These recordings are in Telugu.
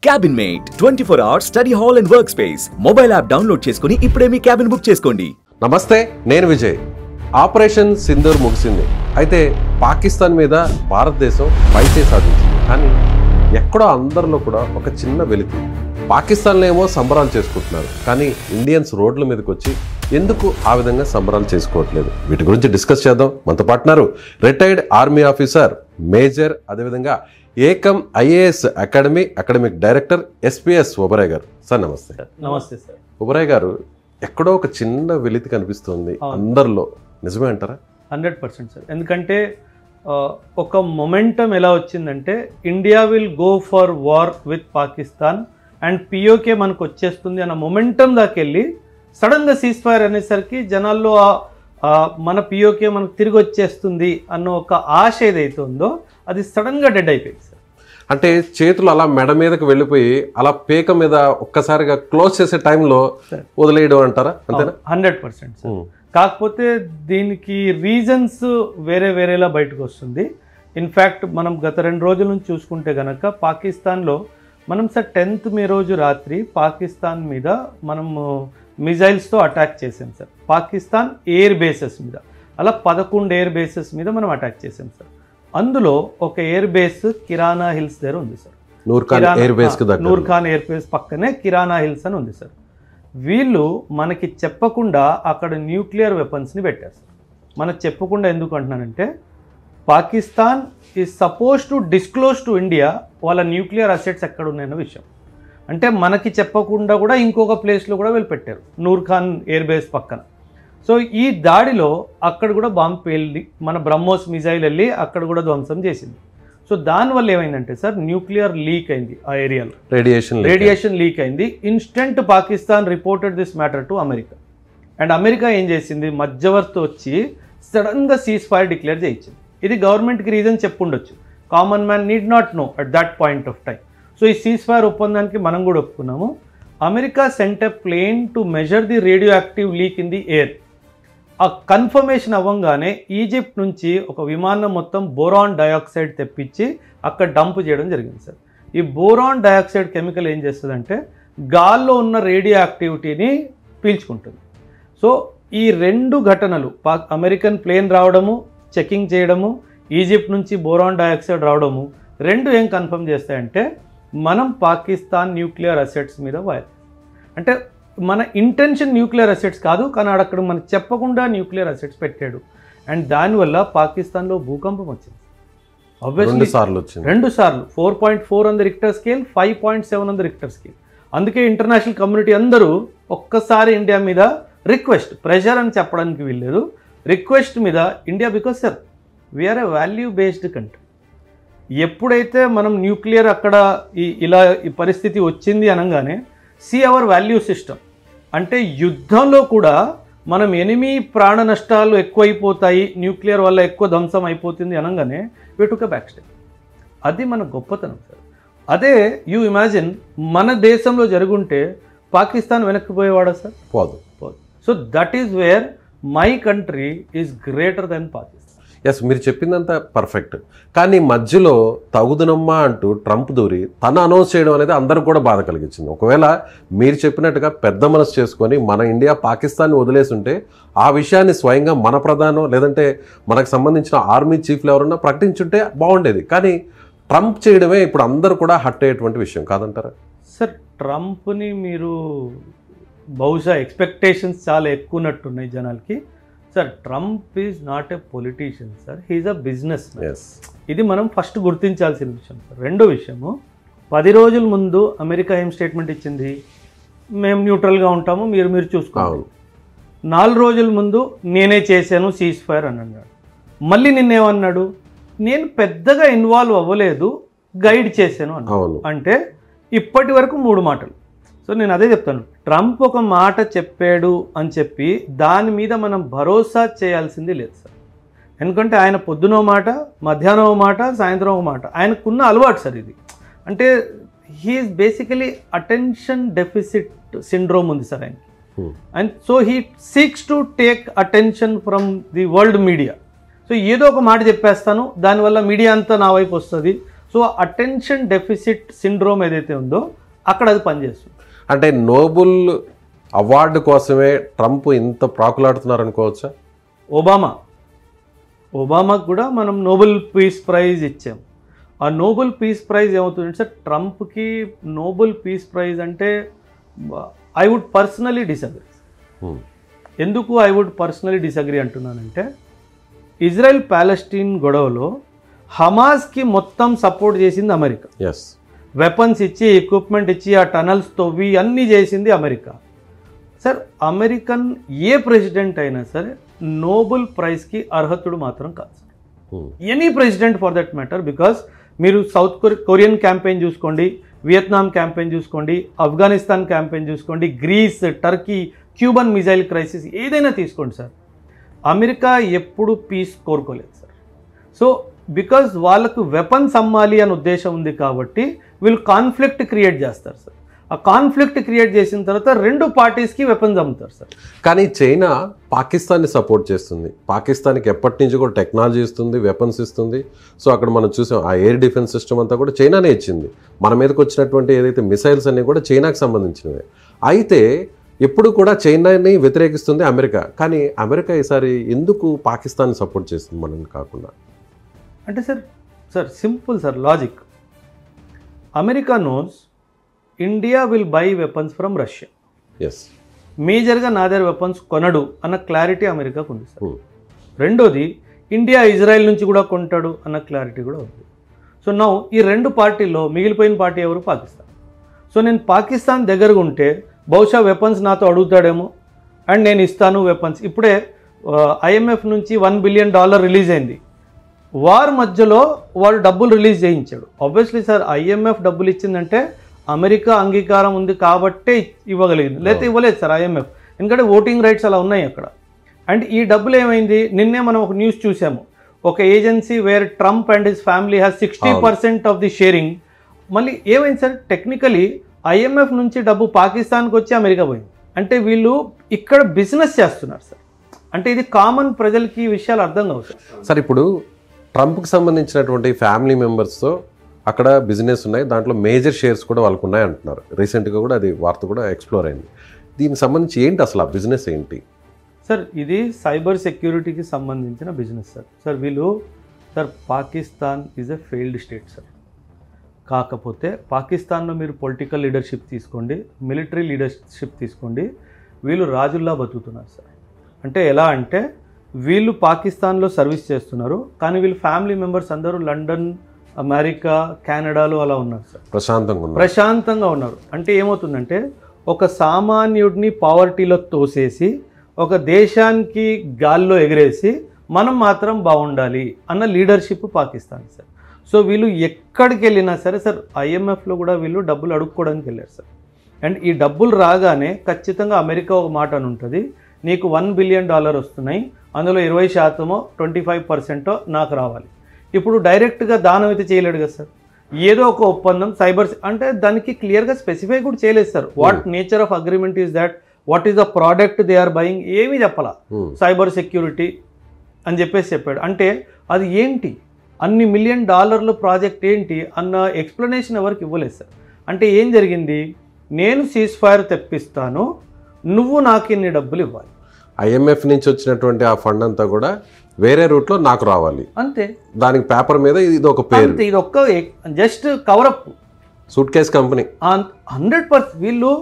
Cabin mate 24 hours study hall and work space mobile app download చేసుకుని ఇప్పుడే మీ క్యాబిన్ బుక్ చేసుకోండి. నమస్తే, నేను విజయ్. ఆపరేషన్ సింధూర్ ముగిసింది. అయితే పాకిస్తాన్ మీద భారతదేశం పైచే సాధించింది. కానీ ఎక్కడో అందరిలో కూడా ఒక చిన్న వెలితి. పాకిస్తాన్లో ఏమో సంబరాలు చేసుకుంటున్నారు, కానీ ఇండియన్స్ రోడ్ల మీదకి వచ్చి ఎందుకు ఆ విధంగా సంబరాలు చేసుకోవట్లేదు? వీటి గురించి డిస్కస్ చేద్దాం. మనతో పాటున్నారు రిటైర్డ్ ఆర్మీ ఆఫీసర్ మేజర్, అదేవిధంగా Ekam IAS academic director SPS Oberoi garu. Sir నమస్తే. నమస్తే సార్. ఒబరాయ్ గారు, ఎక్కడో ఒక చిన్న వెలితి కనిపిస్తుంది అందరిలో, నిజమే అంటారా? 100% సార్. ఎందుకంటే ఒక మొమెంటం ఎలా వచ్చిందంటే India will go for war with Pakistan and PoK మనకు వచ్చేస్తుంది అన్న మొమెంటం దాకెళ్ళి సడన్గా సీజ్ ఫైర్ అనేసరికి జనాల్లో మన పిఓకే మనకు తిరిగి వచ్చేస్తుంది అన్న ఒక ఆశ ఏదైతే ఉందో అది సడన్గా డెడ్ అయిపోయింది సార్. అంటే చేతులు అలా మెడ మీదకి వెళ్ళిపోయి అలా పేక మీద ఒక్కసారిగా క్లోజ్ చేసే టైంలో వదిలేయడం అంటారా? అంతేనా? 100% సార్. కాకపోతే దీనికి రీజన్స్ వేరేలా బయటకు వస్తుంది. ఇన్ఫ్యాక్ట్ మనం గత 2 రోజుల నుంచి చూసుకుంటే కనుక పాకిస్తాన్లో మనం సార్ 10th మే రోజు రాత్రి పాకిస్తాన్ మీద మనము మిజైల్స్తో అటాక్ చేసాం సార్. పాకిస్తాన్ ఎయిర్ బేసెస్ మీద అలా 11 ఎయిర్ బేసెస్ మీద మనం అటాక్ చేసాం సార్. అందులో ఒక ఎయిర్ బేస్ కిరానా హిల్స్ దగ్గర ఉంది సార్. నూర్ఖాన్ ఎయిర్ బేస్ పక్కనే కిరానా హిల్స్ అని ఉంది సార్. వీళ్ళు మనకి చెప్పకుండా అక్కడ న్యూక్లియర్ వెపన్స్ని పెట్టారు సార్. మనకు చెప్పకుండా ఎందుకు అంటున్నానంటే Pakistan is suppose to disclose to India వాళ్ళ న్యూక్లియర్ అసెట్స్ ఎక్కడ ఉన్నాయన్న విషయం. అంటే మనకి చెప్పకుండా కూడా ఇంకొక ప్లేస్లో కూడా వీళ్ళు పెట్టారు, నూర్ఖాన్ ఎయిర్ బేస్ పక్కన. సో ఈ దాడిలో అక్కడ కూడా బాంబు పేలి మన బ్రహ్మోస్ మిజైల్ వెళ్ళి అక్కడ కూడా ధ్వంసం చేసింది. సో దానివల్ల ఏమైందంటే సార్ న్యూక్లియర్ లీక్ అయింది ఆ ఏరియాలో, రేడియేషన్ లీక్ అయింది. Instant Pakistan reported this matter to America. And America ఏం చేసింది, మధ్యవర్తి వచ్చి సడన్గా సీజ్ ఫైర్ డిక్లేర్ చేయించింది. ఇది గవర్నమెంట్కి రీజన్ చెప్పుండొచ్చు, common man need not know at that point of time. So ఈ సీజ్ ఫైర్ ఒప్పందానికి మనం కూడా ఒప్పుకున్నాము. America sent a plane to measure the radioactive leak in the air. ఆ కన్ఫర్మేషన్ అవ్వగానే ఈజిప్ట్ నుంచి ఒక విమానం మొత్తం బోరాన్ డయాక్సైడ్ తెప్పించి అక్కడ డంప్ చేయడం జరిగింది సార్. ఈ బోరాన్ డయాక్సైడ్ కెమికల్ ఏం చేస్తుందంటే గాల్లో ఉన్న రేడియో యాక్టివిటీని పీల్చుకుంటుంది. సో ఈ 2 ఘటనలు, అమెరికన్ ప్లేన్ రావడము, చెకింగ్ చేయడము, ఈజిప్ట్ నుంచి బోరాన్ డయాక్సైడ్ రావడము, 2 ఏం కన్ఫర్మ్ చేస్తాయంటే మనం పాకిస్తాన్ న్యూక్లియర్ అసెట్స్ మీద అంటే మన ఇంటెన్షన్ న్యూక్లియర్ అసెట్స్ కాదు, కానీ అక్కడ మనకు చెప్పకుండా న్యూక్లియర్ అసెట్స్ పెట్టాడు. అండ్ దానివల్ల పాకిస్తాన్లో భూకంపం వచ్చింది. ఆబ్వియస్లీ 2 సార్లు 4.4 on the Richter scale, 5.7 on the Richter scale. అందుకే ఇంటర్నేషనల్ కమ్యూనిటీ అందరూ ఒక్కసారి ఇండియా మీద రిక్వెస్ట్, ప్రెషర్ అని చెప్పడానికి వీల్లేదు, రిక్వెస్ట్ మీద India, because sir we are a value based country. ఎప్పుడైతే మనం న్యూక్లియర్ అక్కడ ఈ పరిస్థితి వచ్చింది అనగానే సి అవర్ వాల్యూ సిస్టమ్, అంటే యుద్ధంలో కూడా మనం ఎనిమి ప్రాణ నష్టాలు ఎక్కువైపోతాయి, న్యూక్లియర్ వల్ల ఎక్కువ ధ్వంసం అయిపోతుంది అనగానే వి టుక్ ఎ బ్యాక్ స్టెప్. అది మన గొప్పతనం సార్. అదే యూ ఇమాజిన్ మన దేశంలో జరుగుంటే పాకిస్తాన్ వెనక్కిపోయేవాడా సార్? పోదు. So that is where my country is greater than Pakistan. Yes, మీరు చెప్పిందంతా పర్ఫెక్ట్. కానీ మధ్యలో తగుదనమ్మా అంటూ ట్రంప్ దూరి తను అనౌన్స్ చేయడం అనేది అందరికి కూడా బాధ కలిగించింది. ఒకవేళ మీరు చెప్పినట్టుగా పెద్ద మనసు చేసుకొని మన ఇండియా పాకిస్తాన్ని వదిలేస్తుంటే ఆ విషయాన్ని స్వయంగా మన ప్రధానం లేదంటే మనకు సంబంధించిన ఆర్మీ చీఫ్లు ఎవరన్నా ప్రకటించుంటే బాగుండేది. కానీ ట్రంప్ చేయడమే ఇప్పుడు అందరూ కూడా హట్ అయ్యేటువంటి విషయం కాదంటారా? సార్ ట్రంప్ని మీరు బహుశా ఎక్స్పెక్టేషన్స్ చాలా ఎక్కువ ఉన్నట్టున్నాయి జనాలకి. Sir Trump is not a politician sir, he's a business. ఇది మనం ఫస్ట్ గుర్తించాల్సిన విషయం సార్. 2వ విషయము, 10 రోజుల ముందు అమెరికా ఏం స్టేట్మెంట్ ఇచ్చింది, మేము న్యూట్రల్గా ఉంటాము, మీరు చూసుకోవాలి. 4 రోజుల ముందు నేనే చేశాను సీజ్ ఫైర్ అని అన్నాడు. మళ్ళీ నిన్నేమన్నాడు, నేను పెద్దగా ఇన్వాల్వ్ అవ్వలేదు, గైడ్ చేశాను అన్నాడు. అంటే ఇప్పటి వరకు 3 మాటలు. సో నేను అదే చెప్తాను, ట్రంప్ ఒక మాట చెప్పాడు అని చెప్పి దాని మీద మనం భరోసా చేయాల్సింది లేదు సార్. ఎందుకంటే ఆయన పొద్దునో మాట, మధ్యాహ్నం మాట, సాయంత్రం మాట, ఆయనకున్న అలవాటు సార్ ఇది. అంటే he's basically attention deficit syndrome ఉంది సార్ ఆయనకి. And so he seeks to take attention from the world media. So ఏదో ఒక మాట చెప్పేస్తాను, దానివల్ల మీడియా అంతా నా వైపు వస్తుంది, సో అటెన్షన్ డెఫిసిట్ సిండ్రోమ్ ఏదైతే ఉందో అక్కడ అది పనిచేస్తుంది. అంటే నోబెల్ అవార్డు కోసమే ట్రంప్ ఇంత ప్రాకులాడుతున్నారు అనుకోవచ్చా? ఒబామాకు కూడా మనం నోబెల్ పీస్ ప్రైజ్ ఇచ్చాం. ఆ నోబెల్ పీస్ ప్రైజ్ ఏమవుతుందంటే సార్, ట్రంప్కి నోబెల్ పీస్ ప్రైజ్ అంటే ఐ వుడ్ పర్సనలీ డిసగ్రీ. ఎందుకు ఐ వుడ్ పర్సనలీ డిసగ్రీ అంటున్నానంటే, ఇజ్రాయెల్ ప్యాలెస్టీన్ గొడవలో హమాస్కి మొత్తం సపోర్ట్ చేసింది అమెరికా. వెపన్స్ ఇచ్చి, ఎక్విప్మెంట్ ఇచ్చి, ఆ టనల్స్ తవ్వి అన్నీ చేసింది అమెరికా. సార్, అమెరికన్ ఏ ప్రెసిడెంట్ అయినా సరే నోబెల్ ప్రైజ్కి అర్హతుడు మాత్రం కాదు sir. Any president for that matter. Because మీరు సౌత్ కొరియన్ క్యాంపెయిన్ చూసుకోండి, వియత్నాం క్యాంపెయిన్ చూసుకోండి, ఆఫ్ఘనిస్తాన్ క్యాంపెయిన్ చూసుకోండి, Greece, Turkey, Cuban missile crisis ఏదైనా తీసుకోండి సార్, అమెరికా ఎప్పుడు పీస్ కోరుకోలేదు సార్. సో బికాజ్ వాళ్ళకు వెపన్స్ అమ్మాలి అనే ఉద్దేశం ఉంది కాబట్టి వీళ్ళు కాన్ఫ్లిక్ట్ క్రియేట్ చేస్తారు సార్. ఆ కాన్ఫ్లిక్ట్ క్రియేట్ చేసిన తర్వాత రెండు పార్టీస్కి వెపన్స్ అమ్ముతారు సార్. కానీ చైనా పాకిస్తాన్ని సపోర్ట్ చేస్తుంది. పాకిస్తాన్కి ఎప్పటి నుంచి కూడా టెక్నాలజీ ఇస్తుంది, వెపన్స్ ఇస్తుంది. సో అక్కడ మనం చూసాం, ఆ ఎయిర్ డిఫెన్స్ సిస్టమ్ అంతా కూడా చైనానే ఇచ్చింది. మన మీదకి వచ్చినటువంటి ఏదైతే మిసైల్స్ అన్నీ కూడా చైనాకి సంబంధించినవి. అయితే ఎప్పుడు కూడా చైనాని వ్యతిరేకిస్తుంది అమెరికా. కానీ అమెరికా ఈసారి ఎందుకు పాకిస్తాన్ని సపోర్ట్ చేస్తుంది మనల్ని కాకుండా? అంటే sir simple sir logic. America knows India will buy weapons from Russia. మేజర్గా నా దగ్గర వెపన్స్ కొనడు అన్న క్లారిటీ అమెరికాకు ఉంది సార్. రెండోది, ఇండియా ఇజ్రాయెల్ నుంచి కూడా కొంటాడు అన్న క్లారిటీ కూడా ఉంది. సో నౌ ఈ రెండు పార్టీల్లో మిగిలిపోయిన పార్టీ ఎవరు? పాకిస్తాన్. సో నేను పాకిస్తాన్ దగ్గరగా ఉంటే బహుశా వెపన్స్ నాతో అడుగుతాడేమో, అండ్ నేను ఇస్తాను వెపన్స్. ఇప్పుడే ఐఎంఎఫ్ నుంచి $1 బిలియన్ రిలీజ్ అయింది. వార్ మధ్యలో వాడు డబ్బులు రిలీజ్ చేయించాడు. ఆబ్వియస్లీ సార్, ఐఎంఎఫ్ డబ్బులు ఇచ్చిందంటే అమెరికా అంగీకారం ఉంది కాబట్టే ఇవ్వగలిగింది, లేకపోతే ఇవ్వలేదు సార్ ఐఎంఎఫ్. ఎందుకంటే ఓటింగ్ రైట్స్ అలా ఉన్నాయి అక్కడ. అండ్ ఈ డబ్బులు ఏమైంది, నిన్నే మనం ఒక న్యూస్ చూసాము, ఒక agency where Trump and his family has 60% of the sharing. మళ్ళీ ఏమైంది సార్, టెక్నికలీ ఐఎంఎఫ్ నుంచి డబ్బు పాకిస్తాన్కి వచ్చి అమెరికా పోయింది. అంటే వీళ్ళు ఇక్కడ బిజినెస్ చేస్తున్నారు సార్. అంటే ఇది కామన్ ప్రజలకి ఈ విషయాలు అర్థం కావు సార్. సార్, ఇప్పుడు ట్రంప్కి సంబంధించినటువంటి ఫ్యామిలీ మెంబర్స్తో అక్కడ బిజినెస్ ఉన్నాయి, దాంట్లో మేజర్ షేర్స్ కూడా వాళ్ళకు ఉన్నాయి అంటున్నారు. రీసెంట్గా కూడా అది వార్త కూడా ఎక్స్ప్లోర్ అయింది. దీనికి సంబంధించి ఏంటి అసలు ఆ బిజినెస్ ఏంటి? సార్, ఇది సైబర్ సెక్యూరిటీకి సంబంధించిన business sir. Sir Pakistan is a failed state sir. కాకపోతే పాకిస్తాన్లో మీరు పొలిటికల్ లీడర్షిప్ తీసుకోండి, మిలిటరీ లీడర్షిప్ తీసుకోండి, వీళ్ళు రాజుల్లా బతుకుతున్నారు సార్. అంటే ఎలా అంటే, వీళ్ళు పాకిస్తాన్లో సర్వీస్ చేస్తున్నారు, కానీ వీళ్ళు ఫ్యామిలీ మెంబర్స్ అందరూ లండన్, అమెరికా, కెనడాలో అలా ఉన్నారు సార్. ప్రశాంతంగా ఉన్నారు. అంటే ఏమవుతుందంటే, ఒక సామాన్యుడిని పావర్టీలో తోసేసి ఒక దేశానికి గాల్లో ఎగిరేసి మనం మాత్రం బాగుండాలి అన్న లీడర్షిప్ పాకిస్తాన్ సార్. సో వీళ్ళు ఎక్కడికి వెళ్ళినా సరే సార్, ఐఎంఎఫ్లో కూడా వీళ్ళు డబ్బులు అడుక్కోవడానికి వెళ్ళారు సార్. అండ్ ఈ డబ్బులు రాగానే ఖచ్చితంగా అమెరికా ఒక మాట అని ఉంటుంది, నీకు $1 బిలియన్ వస్తున్నాయి, అందులో 20% 25% నాకు రావాలి. ఇప్పుడు డైరెక్ట్గా దానం అయితే చేయలేడు కదా సార్. ఏదో ఒక ఒప్పందం సైబర్ అంటే దానికి క్లియర్గా స్పెసిఫై కూడా చేయలేదు sir. What nature of agreement is that, what is the product they are buying, ఏమీ చెప్పాలా. సైబర్ సెక్యూరిటీ అని చెప్పాడు. అంటే అది ఏంటి, అన్ని $1 మిలియన్ ప్రాజెక్ట్ ఏంటి అన్న ఎక్స్ప్లెనేషన్ ఎవరికి ఇవ్వలేదు సార్. అంటే ఏం జరిగింది, నేను సీజ్ ఫైర్ తెప్పిస్తాను, నువ్వు నాకు ఇన్ని డబ్బులు ఇవ్వాలి. ఐఎంఎఫ్ నుంచి వచ్చినటువంటి ఆ ఫండ్ అంతా కూడా వేరే రూట్లో నాకు రావాలి అంతే. దానికి పేపర్ మీద ఇది ఒక పేరు, ఇది ఒక్క just coverup, suitcase company. 100% వీళ్ళు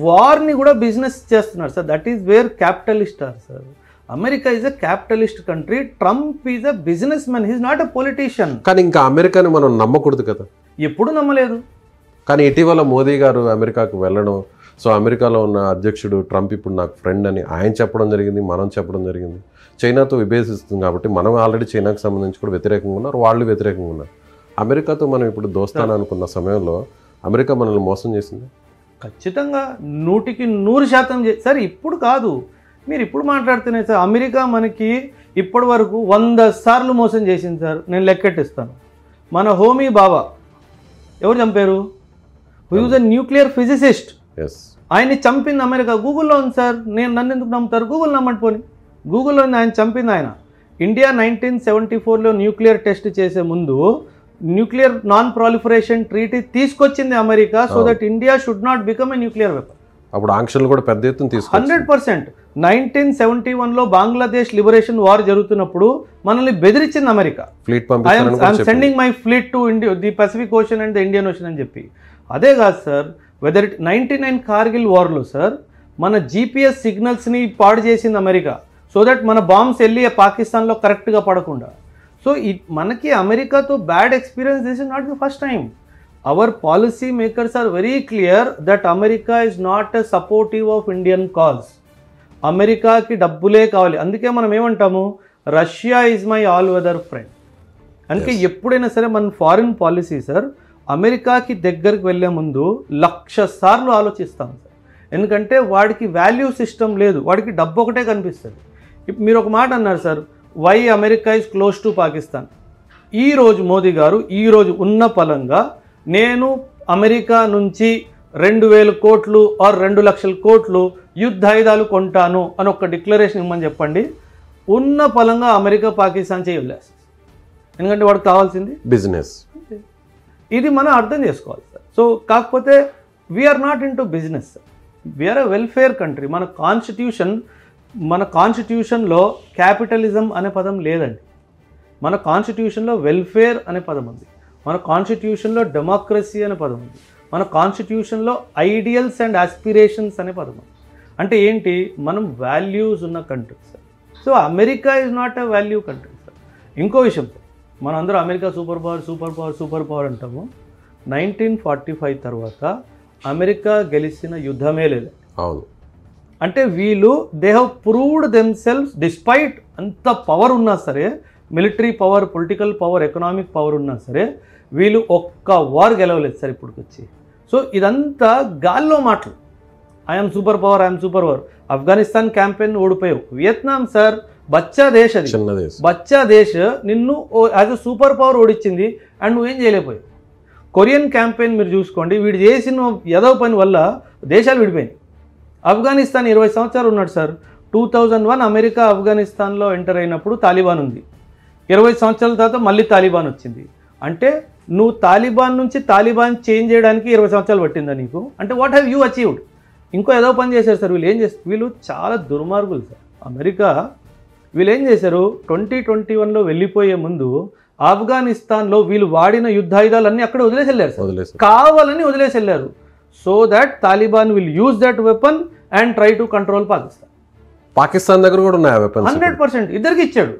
వార్ని కూడా బిజినెస్ చేస్తున్నారు sir. That is where capitalist are sir. America is a capitalist country, Trump is a businessman, he's not a politician. కానీ ఇంకా అమెరికాని మనం నమ్మకూడదు కదా. ఎప్పుడు నమ్మలేదు. కానీ ఇటీవల మోదీ గారు అమెరికాకు వెళ్ళడం, సో అమెరికాలో ఉన్న అధ్యక్షుడు ట్రంప్ ఇప్పుడు నాకు ఫ్రెండ్ అని ఆయన చెప్పడం జరిగింది, మనం చెప్పడం జరిగింది. చైనాతో విభేదిస్తుంది కాబట్టి మనం ఆల్రెడీ చైనాకు సంబంధించి కూడా వ్యతిరేకంగా ఉన్నారు, వాళ్ళు వ్యతిరేకంగా ఉన్నారు. అమెరికాతో మనం ఇప్పుడు దోస్తాను అనుకున్న సమయంలో అమెరికా మనల్ని మోసం చేసింది. ఖచ్చితంగా 100% సార్. ఇప్పుడు కాదు, మీరు ఇప్పుడు మాట్లాడుతున్నాయి సార్. అమెరికా మనకి ఇప్పటి వరకు 100 సార్లు మోసం చేసింది సార్. నేను లెక్కెట్టిస్తాను. మన హోమీ బాబా ఎవరు చంపారు? Who was a nuclear physicist. ఆయన్ని చంపింది అమెరికా. గూగుల్లో ఉంది సార్. నన్ను ఎందుకు నమ్ముతారు? గూగుల్ నమ్మండి పోని. గూగుల్లో ఆయన చంపింది ఆయన. ఇండియా 1974లో న్యూక్లియర్ టెస్ట్ చేసే ముందు న్యూక్లియర్ నాన్ ప్రాలిఫరేషన్ ట్రీటీ తీసుకొచ్చింది America, so that India should not become a nuclear weapon. అప్పుడు ఆంక్షలు కూడా పెద్ద ఎత్తున తీసుకొచ్చింది. 100%. 1971లో బంగ్లాదేశ్ లిబరేషన్ వార్ జరుగుతున్నప్పుడు మనల్ని బెదిరించింది America. Fleet I'm sending my fleet to the Pacific Ocean and the Indian Ocean అని చెప్పి. అదే కాదు సార్, వెదర్ 99 కార్గిల్ వార్లో సార్ మన GPS సిగ్నల్స్ని పాడు చేసింది అమెరికా, సో దట్ మన బాంబ్స్ వెళ్ళి పాకిస్తాన్లో కరెక్ట్గా పడకుండా. సో మనకి అమెరికాతో bad experience, this is not the first time. Our policy makers are very clear that America is not a supportive of Indian cause. అమెరికాకి డబ్బులే కావాలి. అందుకే మనం ఏమంటాము, Russia is my all weather friend. అందుకే ఎప్పుడైనా సరే మన ఫారిన్ పాలసీ సార్ అమెరికాకి దగ్గరికి వెళ్ళే ముందు 1,00,000 సార్లు ఆలోచిస్తాం సార్. ఎందుకంటే వాడికి వాల్యూ సిస్టమ్ లేదు, వాడికి డబ్బు ఒకటే కనిపిస్తుంది. ఇప్పుడు మీరు ఒక మాట అన్నారు sir, why America is close to Pakistan. ఈరోజు మోదీ గారు ఈరోజు ఉన్న పలంగా నేను అమెరికా నుంచి 2,000 కోట్లు ఆర్ 2,00,000 కోట్లు యుద్ధాయుధాలు కొంటాను అని ఒక డిక్లరేషన్ ఇవ్వమని చెప్పండి, ఉన్న పలంగా అమెరికా పాకిస్తాన్ చేయలేదు. ఎందుకంటే వాడికి కావాల్సింది బిజినెస్. ఇది మనం అర్థం చేసుకోవాలి సార్. సో కాకపోతే we are not in to business, we are a welfare country. మన కాన్స్టిట్యూషన్లో క్యాపిటలిజం అనే పదం లేదండి. మన కాన్స్టిట్యూషన్లో వెల్ఫేర్ అనే పదం ఉంది, మన కాన్స్టిట్యూషన్లో డెమోక్రసీ అనే పదం ఉంది, మన కాన్స్టిట్యూషన్లో ఐడియల్స్ అండ్ ఆస్పిరేషన్స్ అనే పదం ఉంది. అంటే ఏంటి, మనం వాల్యూస్ ఉన్న country sir. So America is not a value country sir. ఇంకో విషయం, మనం అందరూ అమెరికా సూపర్ పవర్ అంటాము. 1945 తర్వాత అమెరికా గెలిచిన యుద్ధమే లేదు. అవును. అంటే వీళ్ళు they have proved themselves despite అంత పవర్ ఉన్నా సరే, military power, political power, economic power ఉన్నా సరే వీళ్ళు ఒక్క వార్ గెలవలేదు సార్ ఇప్పటికి వచ్చి. సో ఇదంతా గాల్లో మాటలు. I'm super power. Afghanistan campaign ఓడిపోయావు. వియత్నాం సార్ బచ్చా దేశ్, అది బచ్చా దేశ్ నిన్ను యాజ్ అ సూపర్ పవర్ ఓడించింది అండ్ నువ్వేం చేయలేకపోయావు. కొరియన్ క్యాంపెయిన్ మీరు చూసుకోండి, వీడు చేసిన ఏదో పని వల్ల దేశాలు విడిపోయినాయి. ఆఫ్ఘనిస్తాన్ 20 సంవత్సరాలు ఉన్నాడు సార్. 2001 అమెరికా ఆఫ్ఘనిస్తాన్లో ఎంటర్ అయినప్పుడు తాలిబాన్ ఉంది. 20 సంవత్సరాల తర్వాత మళ్ళీ తాలిబాన్ వచ్చింది. అంటే నువ్వు తాలిబాన్ నుంచి తాలిబాన్ చేంజ్ చేయడానికి 20 సంవత్సరాలు పట్టిందా నీకు? అంటే వాట్ హ్యావ్ యూ అచీవ్డ్? ఇంకో ఏదో పని చేశారు సార్ వీళ్ళు. ఏం చేస్తారు వీళ్ళు? చాలా దుర్మార్గులు సార్ అమెరికా. వీళ్ళు ఏం చేశారు, 2021లో వెళ్ళిపోయే ముందు ఆఫ్ఘనిస్తాన్లో వీళ్ళు వాడిన యుద్ధాయుధాలన్నీ అక్కడ వదిలేసి వెళ్ళారు సార్, కావాలని వదిలేసి వెళ్ళారు. So that Taliban will use that weapon and try to control Pakistan దగ్గర కూడా ఉన్నాయి 100%. ఇద్దరికి ఇచ్చాడు.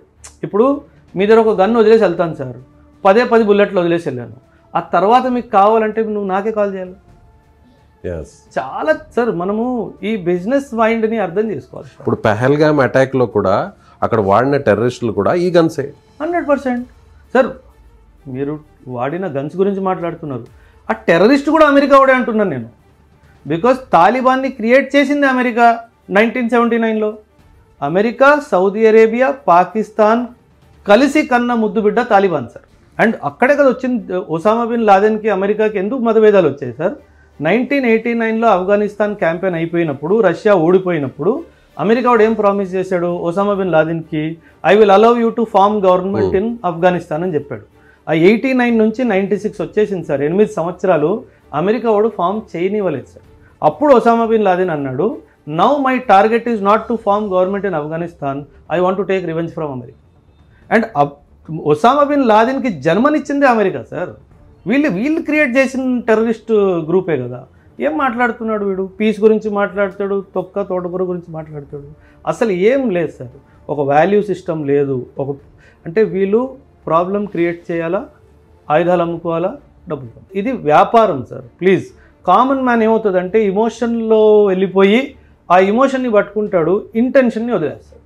ఇప్పుడు మీ దగ్గర ఒక గన్ వదిలేసి వెళ్తాను సార్, 10 బుల్లెట్లు వదిలేసి వెళ్ళాను. ఆ తర్వాత మీకు కావాలంటే నువ్వు నాకే కాల్ చేయాలి. చాలా సార్ మనము ఈ బిజినెస్ మైండ్ని అర్థం చేసుకోవాలి. ఇప్పుడు పెహల్గామ్ అటాక్లో కూడా అక్కడ వాడిన టెర్రరిస్టులు కూడా ఈ గన్సే. 100% సార్. మీరు వాడిన గన్స్ గురించి మాట్లాడుతున్నారు, ఆ టెర్రరిస్ట్ కూడా అమెరికా వాడే అంటున్నాను నేను. బికాస్ తాలిబాన్ని క్రియేట్ చేసింది అమెరికా 1979లో. అమెరికా, సౌదీ అరేబియా, పాకిస్తాన్ కలిసి కన్న ముద్దు బిడ్డ తాలిబాన్ సార్. అండ్ అక్కడే కదా వచ్చింది ఒసామా బిన్ లాదెన్కి అమెరికాకి ఎందుకు మతభేదాలు వచ్చాయి సార్. 1989లో ఆఫ్ఘనిస్తాన్ క్యాంపెయిన్ అయిపోయినప్పుడు, రష్యా ఓడిపోయినప్పుడు అమెరికా వాడు ఏం ప్రామిస్ చేశాడు ఒసామా బిన్ లాదెన్కి, I will allow you to form government in Afghanistan అని చెప్పాడు. ఆ 89 నుంచి 96 వచ్చేసింది సార్, 8 సంవత్సరాలు అమెరికా వాడు ఫామ్ చేయనివ్వలేదు సార్. అప్పుడు ఒసామా బిన్ లాదెన్ అన్నాడు, now my target is not to form government in Afghanistan, I want to take revenge from America. And Osama bin లాదెన్కి జన్మనిచ్చిందే అమెరికా సార్. వీళ్ళు క్రియేట్ చేసిన టెర్రరిస్ట్ గ్రూపే కదా. ఏం మాట్లాడుతున్నాడు వీడు? పీస్ గురించి మాట్లాడతాడు, తోటకూర గురించి మాట్లాడతాడు. అసలు ఏం లేదు సార్, ఒక వాల్యూ సిస్టమ్ లేదు. అంటే వీళ్ళు ప్రాబ్లం క్రియేట్ చేయాలా, ఆయుధాలు అమ్ముకోవాలా, డబ్బులు. ఇది వ్యాపారం సార్. ప్లీజ్, కామన్ మ్యాన్ ఏమవుతుందంటే ఇమోషన్లో వెళ్ళిపోయి ఆ ఇమోషన్ని పట్టుకుంటాడు, ఇంటెన్షన్ని వదిలేస్తాడు.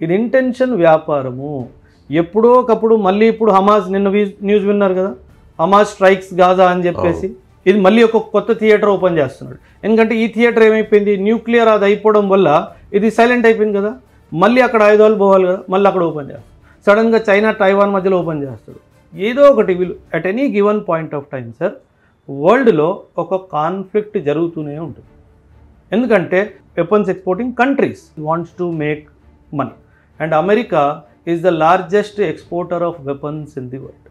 ఇది ఇంటెన్షన్ వ్యాపారము. ఎప్పుడో ఒకప్పుడు మళ్ళీ ఇప్పుడు హమాస్, నిన్న న్యూస్ విన్నారు కదా, హమాస్ స్ట్రైక్స్ గాజా అని చెప్పేసి ఇది మళ్ళీ ఒక కొత్త థియేటర్ ఓపెన్ చేస్తున్నాడు. ఎందుకంటే ఈ థియేటర్ ఏమైపోయింది, న్యూక్లియర్ అది అయిపోవడం వల్ల ఇది సైలెంట్ అయిపోయింది కదా, మళ్ళీ అక్కడ ఆయుధాలు పోవాలి కదా, మళ్ళీ అక్కడ ఓపెన్ చేస్తాడు. సడన్గా చైనా టైవాన్ మధ్యలో ఓపెన్ చేస్తాడు. ఏదో ఒకటి వీళ్ళు at any given point of time sir వరల్డ్లో ఒక కాన్ఫ్లిక్ట్ జరుగుతూనే ఉంటుంది. ఎందుకంటే weapons exporting countries wants to make money and America is the largest exporter of weapons in the world.